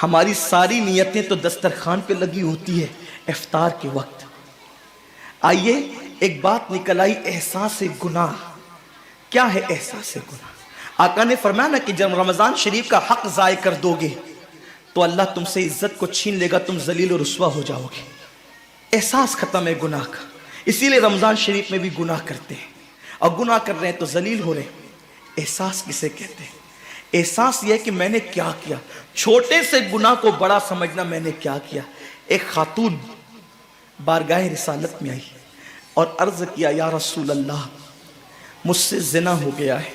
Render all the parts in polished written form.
ہماری ساری نیتیں تو دسترخوان پہ لگی ہوتی ہے افطار کے وقت. آئیے ایک بات نکل آئی، احساس گناہ. کیا ہے احساس گناہ؟ آقا نے فرمایا نا کہ جب رمضان شریف کا حق ضائع کر دو گے تو اللہ تم سے عزت کو چھین لے گا، تم ذلیل و رسوا ہو جاؤ گے. احساس ختم ہے گناہ کا. اسی لیے رمضان شریف میں بھی گناہ کرتے ہیں، اور گناہ کر رہے ہیں تو ذلیل ہو رہے ہیں. احساس کسے کہتے ہیں؟ احساس یہ ہے کہ میں نے کیا کیا. چھوٹے سے گناہ کو بڑا سمجھنا، میں نے کیا کیا. ایک خاتون بارگاہ رسالت میں آئی اور عرض کیا، یا رسول اللہ مجھ سے زنا ہو گیا ہے،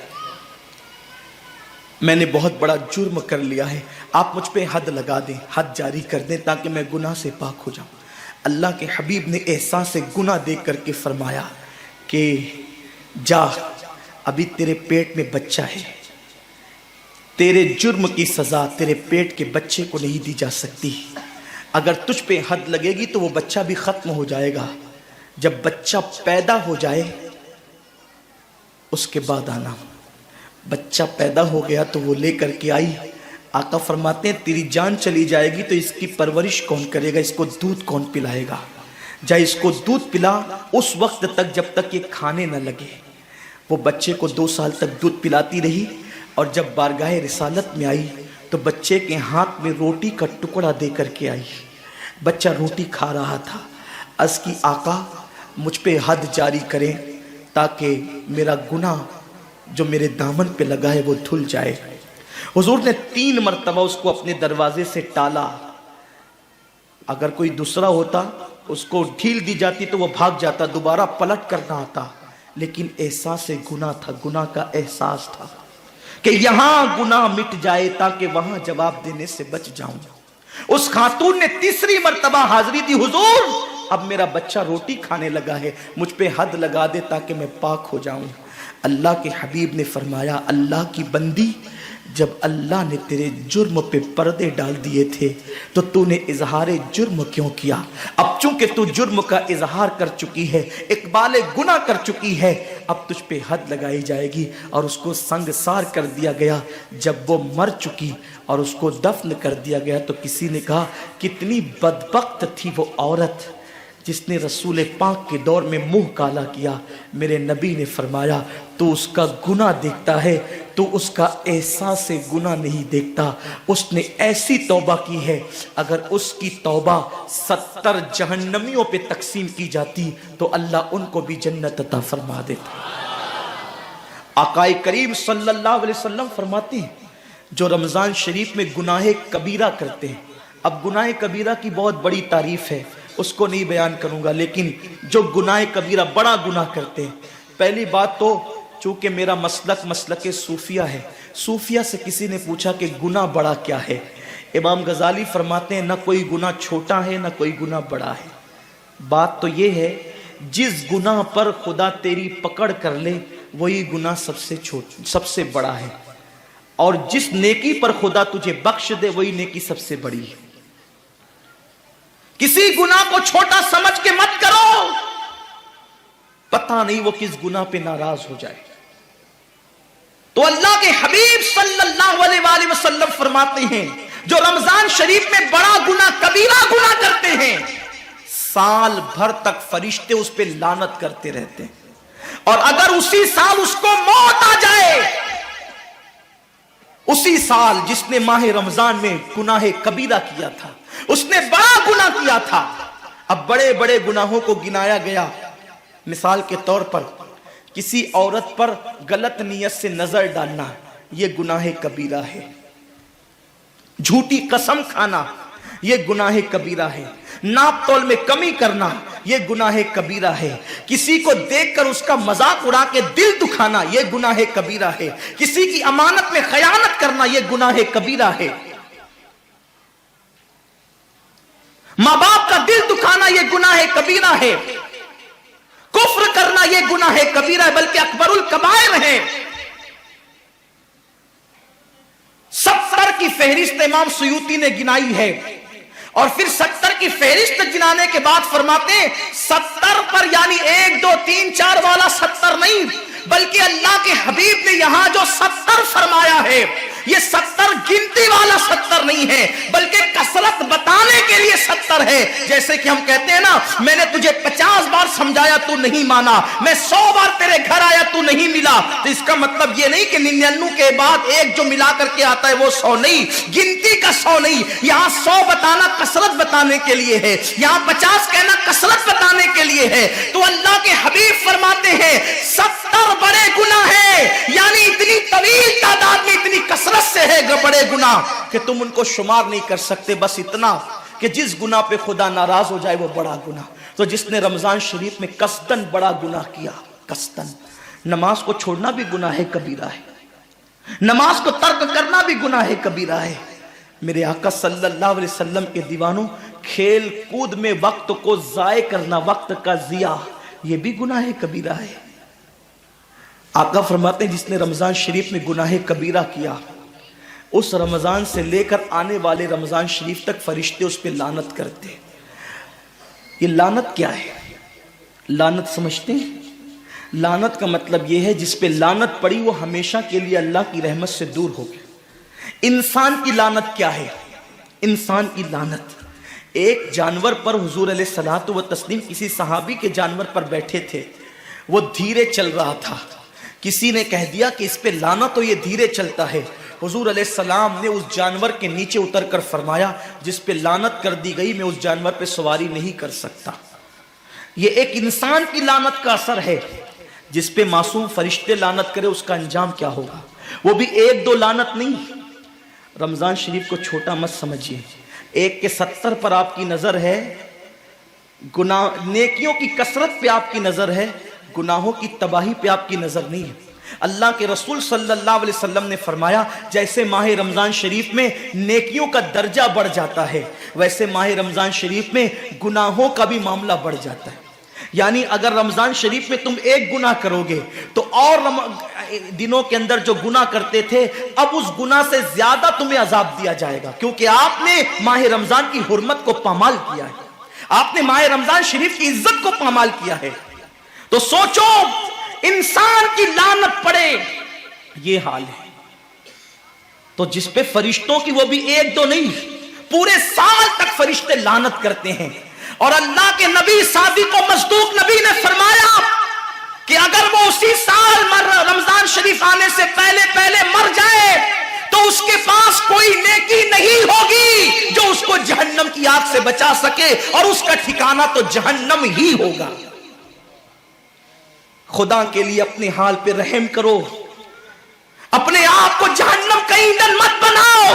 میں نے بہت بڑا جرم کر لیا ہے، آپ مجھ پہ حد لگا دیں، حد جاری کر دیں تاکہ میں گناہ سے پاک ہو جاؤں. اللہ کے حبیب نے احساس گناہ دیکھ کر کے فرمایا کہ جا، ابھی تیرے پیٹ میں بچہ ہے، تیرے جرم کی سزا تیرے پیٹ کے بچے کو نہیں دی جا سکتی. اگر تجھ پہ حد لگے گی تو وہ بچہ بھی ختم ہو جائے گا. جب بچہ پیدا ہو جائے اس کے بعد آنا. بچہ پیدا ہو گیا تو وہ لے کر کے آئی. آقا فرماتے ہیں تیری جان چلی جائے گی تو اس کی پرورش کون کرے گا، اس کو دودھ کون پلائے گا؟ جا اس کو دودھ پلا اس وقت تک جب تک یہ کھانے نہ لگے. وہ بچے کو 2 سال تک دودھ پلاتی رہی، اور جب بارگاہ رسالت میں آئی تو بچے کے ہاتھ میں روٹی کا ٹکڑا دے کر کے آئی. بچہ روٹی کھا رہا تھا. عرض کی آقا مجھ پہ حد جاری کریں تاکہ میرا گناہ جو میرے دامن پہ لگا ہے وہ دھل جائے. حضور نے 3 مرتبہ اس کو اپنے دروازے سے ٹالا. اگر کوئی دوسرا ہوتا اس کو ڈھیل دی جاتی تو وہ بھاگ جاتا، دوبارہ پلٹ کرنا آتا. لیکن احساس گناہ تھا، گناہ کا احساس تھا کہ یہاں گناہ مٹ جائے تاکہ وہاں جواب دینے سے بچ جاؤں. اس خاتون نے 3 مرتبہ حاضری دی، حضور اب میرا بچہ روٹی کھانے لگا ہے، مجھ پہ حد لگا دے تاکہ میں پاک ہو جاؤں. اللہ کے حبیب نے فرمایا، اللہ کی بندی، جب اللہ نے تیرے جرم پہ پردے ڈال دیے تھے تو تو نے اظہار جرم کیوں کیا؟ اب چونکہ تو جرم کا اظہار کر چکی ہے، اقبال گناہ کر چکی ہے، اب تجھ پہ حد لگائی جائے گی. اور اس کو سنگسار کر دیا گیا. جب وہ مر چکی اور اس کو دفن کر دیا گیا تو کسی نے کہا کتنی بدبخت تھی وہ عورت جس نے رسول پاک کے دور میں منہ کالا کیا. میرے نبی نے فرمایا تو اس کا گناہ دیکھتا ہے، تو اس کا احساس گناہ نہیں دیکھتا. اس نے ایسی توبہ کی ہے، اگر اس کی توبہ 70 جہنمیوں پہ تقسیم کی جاتی تو اللہ ان کو بھی جنت عطا فرما دیتا. آقا کریم صلی اللہ علیہ وسلم فرماتے ہیں جو رمضان شریف میں گناہ کبیرہ کرتے ہیں. اب گناہ کبیرہ کی بہت بڑی تعریف ہے، اس کو نہیں بیان کروں گا، لیکن جو گناہ کبیرہ بڑا گناہ کرتے ہیں، پہلی بات تو چونکہ میرا مسلک صوفیہ ہے، صوفیہ سے کسی نے پوچھا کہ گناہ بڑا کیا ہے؟ امام غزالی فرماتے ہیں نہ کوئی گناہ چھوٹا ہے نہ کوئی گناہ بڑا ہے. بات تو یہ ہے جس گناہ پر خدا تیری پکڑ کر لے وہی گناہ سب سے بڑا ہے، اور جس نیکی پر خدا تجھے بخش دے وہی نیکی سب سے بڑی ہے. کسی گناہ کو چھوٹا سمجھ کے مت کرو، پتہ نہیں وہ کس گناہ پہ ناراض ہو جائے. تو اللہ کے حبیب صلی اللہ علیہ وآلہ وسلم فرماتے ہیں جو رمضان شریف میں بڑا گناہ کبیرہ گناہ کرتے ہیں، سال بھر تک فرشتے اس پہ لعنت کرتے رہتے ہیں. اور اگر اسی سال اس کو موت آ جائے، اسی سال جس نے ماہ رمضان میں گناہ کبیرہ کیا تھا، اس نے بڑا گناہ کیا تھا. اب بڑے بڑے گناہوں کو گنایا گیا. مثال کے طور پر کسی عورت پر غلط نیت سے نظر ڈالنا یہ گناہ کبیرہ ہے. جھوٹی قسم کھانا یہ گناہ کبیرہ ہے. ناپ تول میں کمی کرنا یہ گناہ کبیرہ ہے. کسی کو دیکھ کر اس کا مذاق اڑا کے دل دکھانا یہ گناہ کبیرہ ہے. کسی کی امانت میں خیانت کرنا یہ گناہ کبیرہ ہے. ماں باپ کا دل دکھانا یہ گناہ کبیرہ ہے. کفر کرنا یہ گناہ کبیرہ ہے، بلکہ اکبر الکبائر ہے. 70 کی فہرست امام سیوطی نے گنائی ہے، اور پھر 70 کی فہرست گنانے کے بعد فرماتے ہیں 70 پر یعنی 1 2 3 4 والا 70 نہیں، بلکہ اللہ کے حبیب نے یہاں جو 70 فرمایا ہے یہ 70 گنتی والا 70 نہیں ہے، بلکہ अंदर है। जैसे कि हम कहते हैं ना, मैंने तुझे 50 बार समझाया तू नहीं माना, मैं 100 बार तेरे घर आया तू नहीं मिला, तो इसका मतलब ये नहीं कि 99 के बाद एक जो मिला करके आता है वो 100 नहीं, गिनती का 100 नहीं। यहाँ 100 बताना कसरत बताने के लिए है, यहाँ 50 कहना कसरत बताने के लिए है। तो अल्लाह के हबीब फरमाते हैं 70 बड़े गुनाह है, यानी इतनी तवील तादाद में इतनी कसरत से है बड़े गुनाह कि तुम उनको शुमार नहीं कर सकते। बस इतना कि जिस गुनाह पे खुदा नाराज हो जाए वो बड़ा गुनाह। तो जिसने रमजान शरीफ में कसदन बड़ा गुनाह किया, कसदन, नमाज को छोड़ना भी गुनाह है, कबीरा है, नमाज को तर्क करना भी गुनाह है, कबीरा है। मेरे आका सल्लल्लाहु अलैहि वसल्लम के दीवानों, खेल कूद में वक्त को जाय करना, वक्त का जिया, ये भी गुनाह है, कबीरा है। आका फरमाते हैं जिसने रमजान शरीफ में गुनाह कबीरा किया, उस रमजान से लेकर आने वाले रमजान शरीफ तक फरिश्ते उस पर लानत करते। ये लानत क्या है? लानत समझते हैं? लानत का मतलब यह है जिस पे लानत पड़ी वो हमेशा के लिए अल्लाह की रहमत से दूर हो गया। इंसान की लानत क्या है? इंसान की लानत, एक जानवर पर हुजूर अलैहिस्सलातु व तस्लीम किसी सहाबी के जानवर पर बैठे थे, वो धीरे चल रहा था, किसी ने कह दिया कि इस पे लानत हो, ये धीरे चलता है। हुजूर अलैहिस्सलाम ने उस जानवर के नीचे उतरकर फरमाया जिस पे लानत कर दी गई मैं उस जानवर पे सवारी नहीं कर सकता। ये एक इंसान की लानत का असर है। जिस पे मासूम फरिश्ते लानत करे उसका अंजाम क्या होगा? वो भी एक दो लानत नहीं। रमजान शरीफ को छोटा मत समझिए, एक के 70 पर आपकी नजर है, गुनाह नेकियों की कसरत पे आपकी नजर है, गुनाहों की तबाही पे आपकी नजर नहीं है। अल्लाह के रसूल सल्लल्लाहु अलैहि वसल्लम ने फरमाया जैसे माह रमजान शरीफ में नेकियों का दर्जा बढ़ जाता है, वैसे माह रमजान शरीफ में गुनाहों का भी मामला बढ़ जाता है। यानी अगर रमजान शरीफ में तुम एक गुनाह करोगे तो और दिनों के अंदर जो गुनाह करते थे अब उस गुनाह से ज्यादा तुम्हें अजाब दिया जाएगा, क्योंकि आपने माह रमजान की हुर्मत को पामाल किया है, आपने माह रमजान शरीफ की इज्जत को पामाल किया है। तो सोचो इंसान की लानत पड़े, ये हाल है। तो जिस पे फरिश्तों की, वो भी एक दो नहीं, पूरे साल तक फरिश्ते लानत करते हैं। और अल्लाह के नबी सादिक व मस्दूक नबी ने फरमाया कि अगर वो उसी साल रमजान शरीफ आने से पहले पहले मर जाए तो उसके पास कोई नेकी नहीं होगी जो उसको जहन्नम की आग से बचा सके, और उसका ठिकाना तो जहन्नम ही होगा। खुदा के लिए अपने हाल पे रहम करो, अपने आप को जहन्नम का ईंधन मत बनाओ।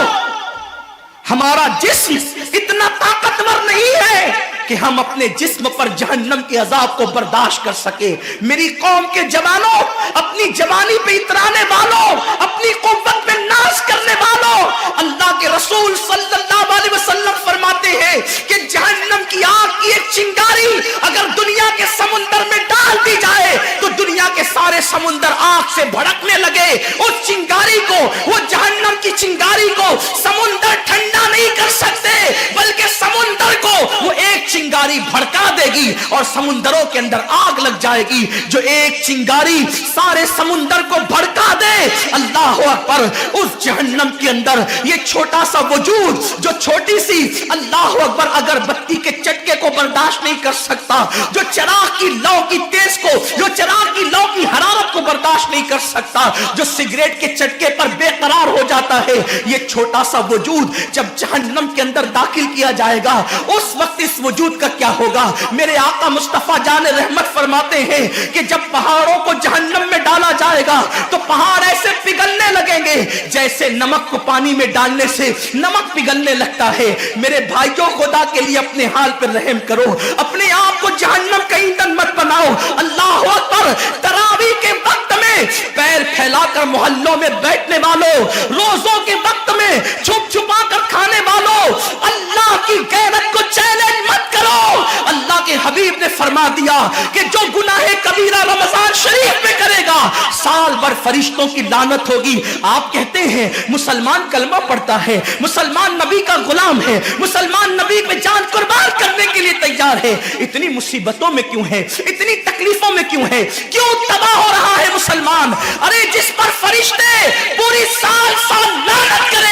हमारा जिस्म इतना ताकतवर नहीं है कि हम अपने जिस्म पर जहन्नम के अजाब को बर्दाश्त कर सके। मेरी कौम के जवानों, अपनी जवानी पे इतराने वालों, अपनी कुव्वत पे नाश करने वालों, अल्लाह के रसूल सल्लल्लाहु अलैहि वसल्लम फरमाते हैं कि जहन्नम की आग की एक चिंगारी अगर दुनिया के समुंदर में डाल दी जाए तो दुनिया के सारे समुंदर आग से भड़कने लगे। उस चिंगारी को, वो जहन्नम की चिंगारी को समुंदर ठंडा नहीं कर सकते, बल्कि समुंदर को वो एक चिंगारी भड़का देगी और समुंदरों के अंदर आग लग जाएगी। जो एक चिंगारी सारे समुंदर को भड़का दे, अल्लाह अकबर, उस जहन्नम के अंदर ये छोटा सा वजूद, जो छोटी सी, अल्लाह अकबर, अगर बत्ती के चटके को बर्दाश्त नहीं कर सकता, जो चिराग की लौ की तेज को, जो चिराग की लौ की हरारत को बर्दाश्त नहीं कर सकता, जो सिगरेट के चटके पर बेकरार हो जाता है, ये छोटा सा वजूद जब जहन्नम के अंदर दाखिल किया जाएगा उस वक्त इस वजूद का क्या होगा? मेरे आका मुस्तफा जान रहमत फरमाते हैं कि जब पहाड़ों को जहन्नम में डाला जाएगा तो पहाड़ ऐसे पिघलने लगेंगे जैसे नमक को पानी में डालने से नमक पिघलने लगता है। मेरे भाइयों, खुदा के लिए अपने हाल पर रहम करो, अपने आप को जहन्नम का ईंधन मत बनाओ। अल्लाह अकबर, तरावी के वक्त में पैर फैलाकर मोहल्लों में बैठने वालों, रोजों के वक्त में छुप छुपा कर खाने वालों, अल्लाह की गैरत को चैलेंज मत करो। अल्लाह के हबीब ने फरमा दिया कि जो गुनाह कबीरा रमजान शरीफ में करेगा साल भर फरिश्तों की लानत होगी। आप कहते हैं मुसलमान कलमा पढ़ता है, मुसलमान नबी का गुलाम है, मुसलमान नबी पे जान कुर्बान करने के लिए तैयार है, इतनी मुसीबतों में क्यों है, इतनी तकलीफों में क्यों है, क्यों तबाह हो रहा है मुसलमान? अरे जिस पर फरिश्ते पूरी साल साल लानत करे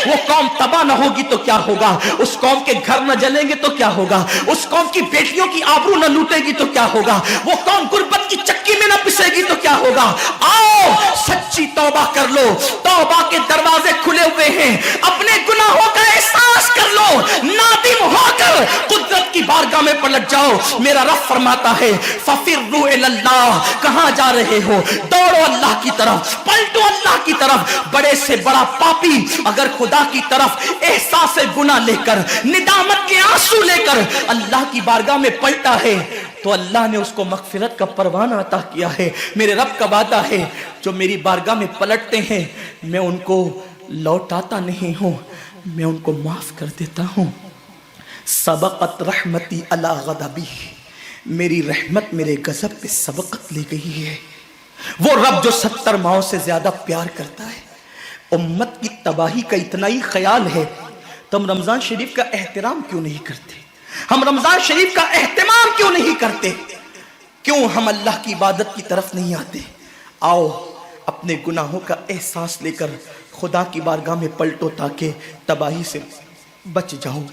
वो कौम तबाह न होगी तो क्या होगा? उस कौम के घर न जलेंगे तो क्या होगा? उस कौम की बेटियों की आबरू न लूटेगी तो क्या होगा? वो कौम गुर्बत की चक्की में न पिसेगी तो क्या होगा? आओ सच्ची तौबा कर लो, तौबा के दरवाजे खुले हुए हैं, अपने गुनाहों का एहसास कर लो, नादिम होकर कुदरत की बारगाह में पलट जाओ। मेरा रब फरमाता है फफिर्रू इलल्लाह, कहां जा रहे हो? दौड़ो अल्लाह की तरफ, पलटो अल्लाह की तरफ। बड़े से बड़ा पापी अगर खुदा की तरफ एहसास गुनाह लेकर, निदामत के आंसू लेकर अल्लाह की बारगाह में पलटा है तो अल्लाह ने उसको मगफिरत का परवाना अता किया है। मेरे रब का वादा है जो मेरी बारगाह में पलटते हैं मैं उनको लौटाता नहीं हूं, मैं उनको माफ कर देता हूं। सबकत रहमती अला गदबी, मेरी रहमत मेरे गजब पे सबकत ले गई है। वो रब जो 70 माओं से ज्यादा प्यार करता है, उम्मत की तबाही का इतना ही ख्याल है तो हम रमजान शरीफ का एहतराम क्यों नहीं करते? हम रमजान शरीफ का एहतमाम क्यों नहीं करते? क्यों हम अल्लाह की इबादत की तरफ नहीं आते? आओ अपने गुनाहों का एहसास लेकर खुदा की बारगाह में पलटो ताकि तबाही से बच जाओ।